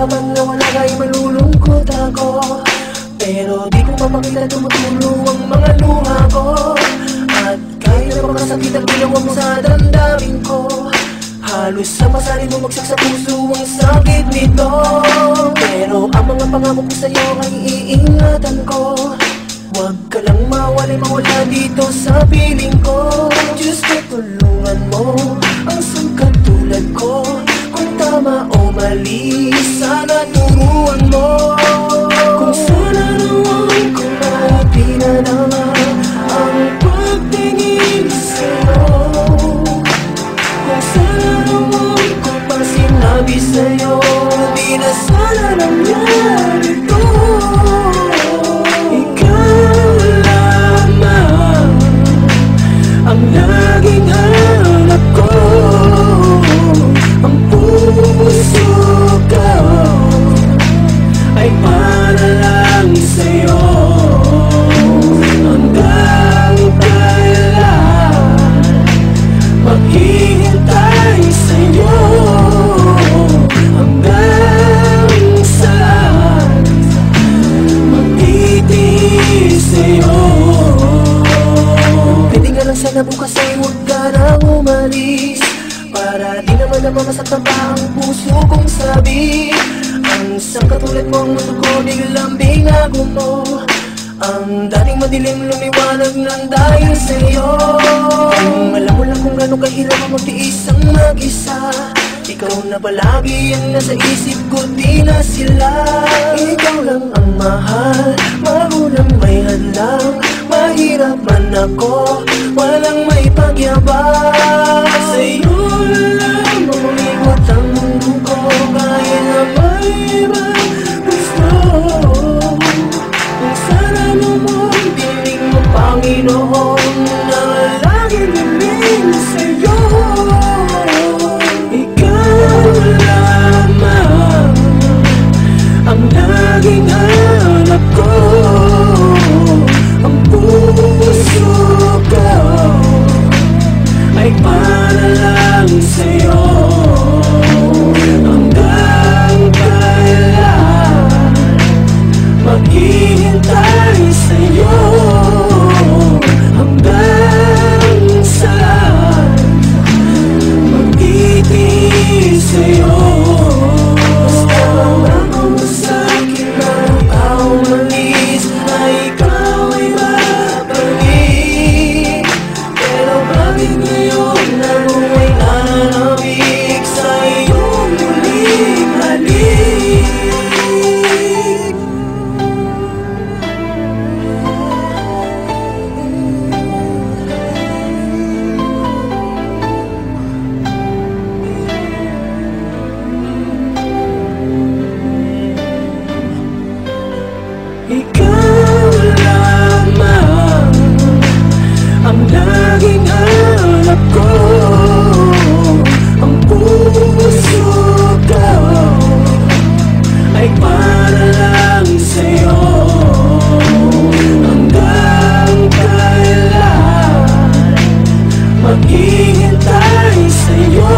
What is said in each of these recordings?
nararamdaman na wala kay malulungkot ako. Pero di ko mapakita tumutulo ang mga luha ko. At kahit na makasakit ang ginawa mo sa damdamin ko, halos sa masarin mo magsak sa puso ang sakit nito. Pero ang mga pangako ko sa'yo ay iingatan ko. Huwag ka lang mawala dito sa piling ko. Diyos ko, tulungan mo ang sangkatulad ko. Kung tama o mali, sana turuan mo. Kung sana naman kung mabuti na naman ang pagtingin sa'yo. Kung sana naman kung pa sinabi sa'yo, di na sana nangyari to. Ang laging hanap ko, ang puso ko ay para lang sa'yo. Hanggang kailan maghihintay sa'yo? Hanggang saan magtitiis sa'yo? Sana bukas ay huwag ka nang umalis, para di naman na mamasaktan pa ang puso kong sabi. Ang sangkatulad mo ang mundo ko, biglang binago mo. Ang dating madilim lumiwanag ng dahil sa'yo. Kung alam mo lang kung gano'ng kahirap ang magtiis ang mag-isa, ikaw na palagi ang nasa isip ko, di na sila. Ikaw lang ang mahal, magulang may hadlang. Mahirap man ako, walang may pagyabang. Sa'yo lang umikot ang mundo ko, kahit na may ibang gusto. Kung sana naman dinig mo, Panginoon, na laging hiling sa'yo. Ikaw lamang ang laging hanap ko. Ang puso ko ay para lang sa'yo. Hanggang kailan maghihintay sa'yo? Hanggang saan magtitiis sa'yo? Basta lang kung sa'kin na ikaw malis, na ikaw ay babalik. Pero bakit ngayon ako'y nananabik sa iyong muling halik? Ikaw lamang ang laging hanap ko. Ang puso ko ay para lang sa'yo. Hanggang kailan maghihintay sa'yo?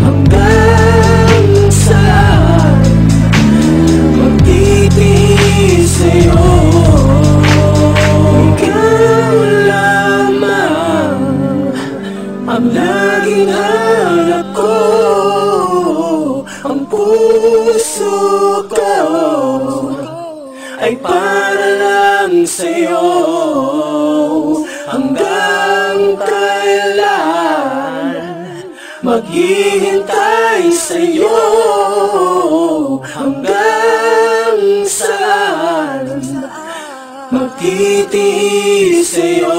Hanggang saan magtitiis sa'yo? Ikaw lamang ang laging hanap ko. Ang puso ko ay para lang sa'yo. Hanggang kailan maghihintay sa'yo? Hanggang saan magtitiis sa'yo?